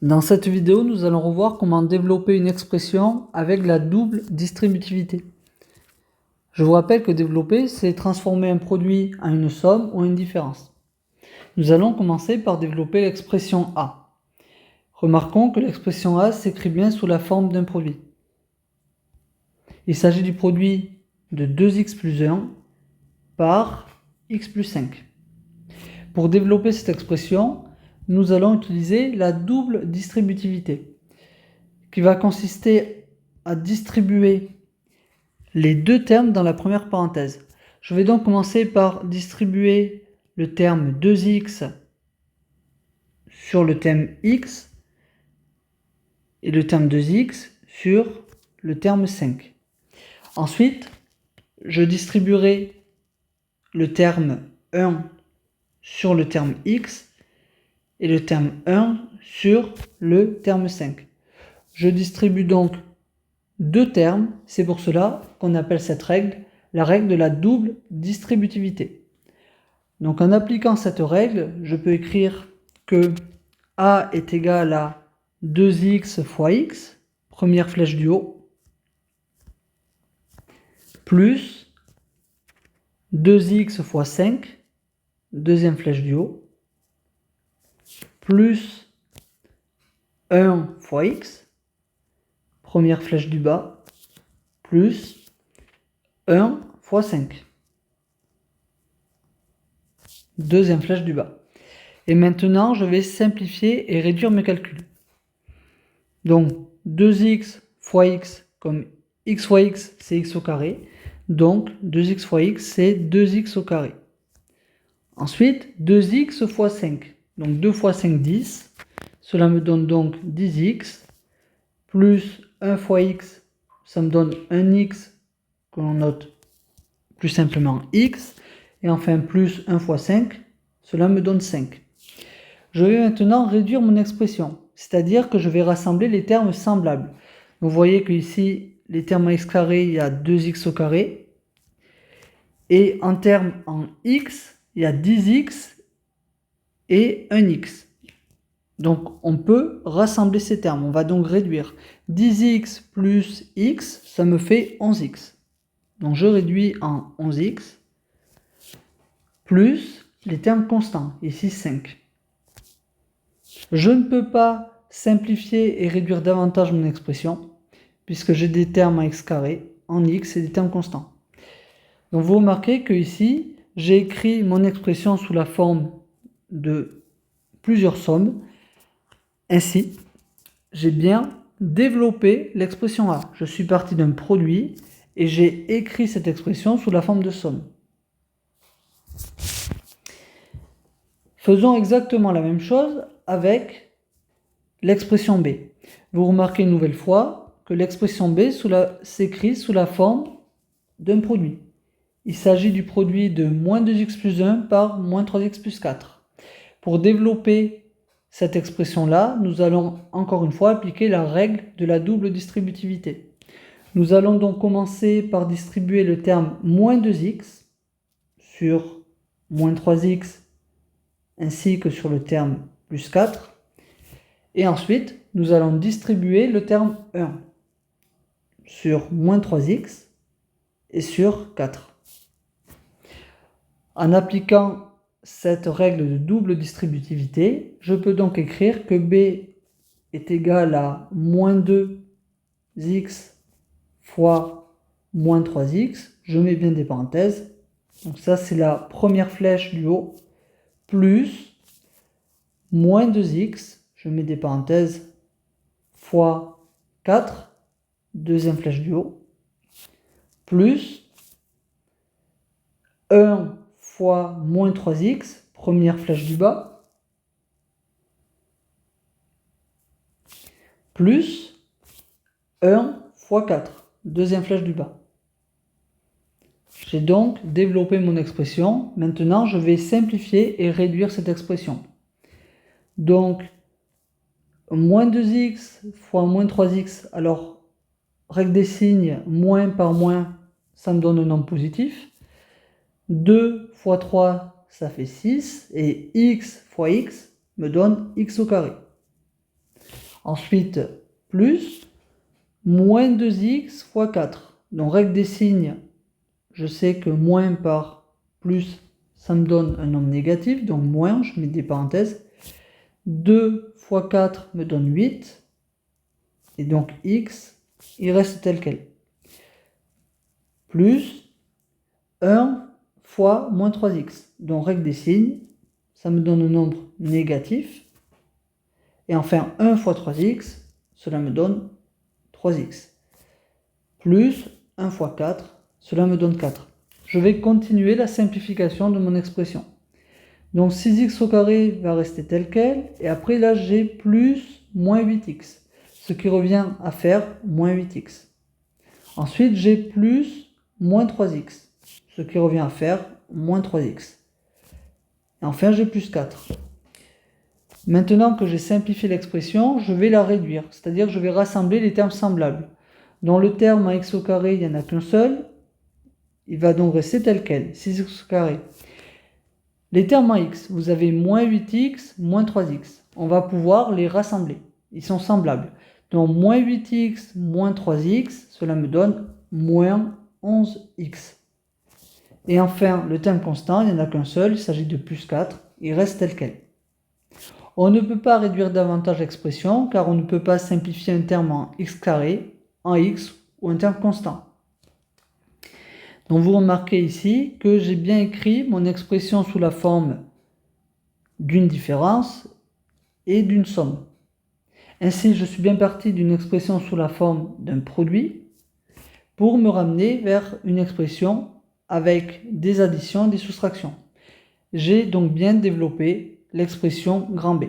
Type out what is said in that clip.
Dans cette vidéo, nous allons revoir comment développer une expression avec la double distributivité. Je vous rappelle que développer, c'est transformer un produit en une somme ou une différence. Nous allons commencer par développer l'expression A. Remarquons que l'expression A s'écrit bien sous la forme d'un produit. Il s'agit du produit de 2x plus 1 par x plus 5. Pour développer cette expression, nous allons utiliser la double distributivité, qui va consister à distribuer les deux termes dans la première parenthèse. Je vais donc commencer par distribuer le terme 2x sur le terme x et le terme 2x sur le terme 5. Ensuite, je distribuerai le terme 1 sur le terme x et le terme 1 sur le terme 5. Je distribue donc deux termes, c'est pour cela qu'on appelle cette règle la règle de la double distributivité. Donc en appliquant cette règle, je peux écrire que A est égal à 2x fois x, première flèche du haut, plus 2x fois 5, deuxième flèche du haut, plus 1 fois x, première flèche du bas, plus 1 fois 5. Deuxième flèche du bas. Et maintenant, je vais simplifier et réduire mes calculs. Donc, 2x fois x, comme x fois x, c'est x au carré. Donc, 2x fois x, c'est 2x au carré. Ensuite, 2x fois 5. Donc, 2 fois 5, 10. Cela me donne donc 10x. Plus 1 fois x, ça me donne un x que l'on note plus simplement x. Et enfin, plus 1 fois 5, cela me donne 5. Je vais maintenant réduire mon expression, c'est-à-dire que je vais rassembler les termes semblables. Vous voyez que ici, les termes en x carré, il y a 2x au carré. Et en termes en x, il y a 10x et 1x. Donc, on peut rassembler ces termes. On va donc réduire 10x plus x, ça me fait 11x. Donc, je réduis en 11x plus les termes constants, ici 5. Je ne peux pas simplifier et réduire davantage mon expression, puisque j'ai des termes en x carré, en x et des termes constants. Donc vous remarquez que ici, j'ai écrit mon expression sous la forme de plusieurs sommes. Ainsi, j'ai bien développé l'expression A. Je suis parti d'un produit et j'ai écrit cette expression sous la forme de somme. Faisons exactement la même chose avec l'expression B. Vous remarquez une nouvelle fois que l'expression B s'écrit sous la forme d'un produit. Il s'agit du produit de moins 2x plus 1 par moins 3x plus 4. Pour développer cette expression-là, nous allons encore une fois appliquer la règle de la double distributivité. Nous allons donc commencer par distribuer le terme moins 2x sur moins 3x ainsi que sur le terme plus 4. Et ensuite, nous allons distribuer le terme 1 sur moins 3x et sur 4. En appliquant cette règle de double distributivité, je peux donc écrire que B est égal à moins 2x fois moins 3x. Je mets bien des parenthèses. Donc ça, c'est la première flèche du haut, plus moins 2x, je mets des parenthèses, fois 4, deuxième flèche du haut, plus 1 fois moins 3x, première flèche du bas, plus 1 fois 4, deuxième flèche du bas. J'ai donc développé mon expression. Maintenant, je vais simplifier et réduire cette expression. Donc, moins 2x fois moins 3x, alors, règle des signes, moins par moins, ça me donne un nombre positif. 2 fois 3, ça fait 6, et x fois x me donne x au carré. Ensuite, plus moins 2x fois 4. Donc règle des signes, je sais que moins par plus, ça me donne un nombre négatif, donc moins, je mets des parenthèses. 2 fois 4 me donne 8. Et donc x, il reste tel quel. Plus 1 fois moins 3x. Donc règle des signes, ça me donne un nombre négatif. Et enfin 1 fois 3x, cela me donne 3x. Plus 1 fois 4, cela me donne 4. Je vais continuer la simplification de mon expression. Donc 6x au carré va rester tel quel. Et après là j'ai plus moins 8x. Ce qui revient à faire moins 8x. Ensuite j'ai plus moins 3x. Ce qui revient à faire moins 3x. Et enfin j'ai plus 4. Maintenant que j'ai simplifié l'expression, je vais la réduire. C'est-à-dire que je vais rassembler les termes semblables. Dans le terme à x au carré, il n'y en a qu'un seul. Il va donc rester tel quel, 6x au carré. Les termes à x, vous avez moins 8x, moins 3x. On va pouvoir les rassembler. Ils sont semblables. Donc moins 8x, moins 3x, cela me donne moins 11x. Et enfin, le terme constant, il n'y en a qu'un seul, il s'agit de plus 4. Il reste tel quel. On ne peut pas réduire davantage l'expression, car on ne peut pas simplifier un terme en x carré, en x ou un terme constant. Donc vous remarquez ici que j'ai bien écrit mon expression sous la forme d'une différence et d'une somme. Ainsi, je suis bien parti d'une expression sous la forme d'un produit pour me ramener vers une expression avec des additions et des soustractions. J'ai donc bien développé l'expression grand B.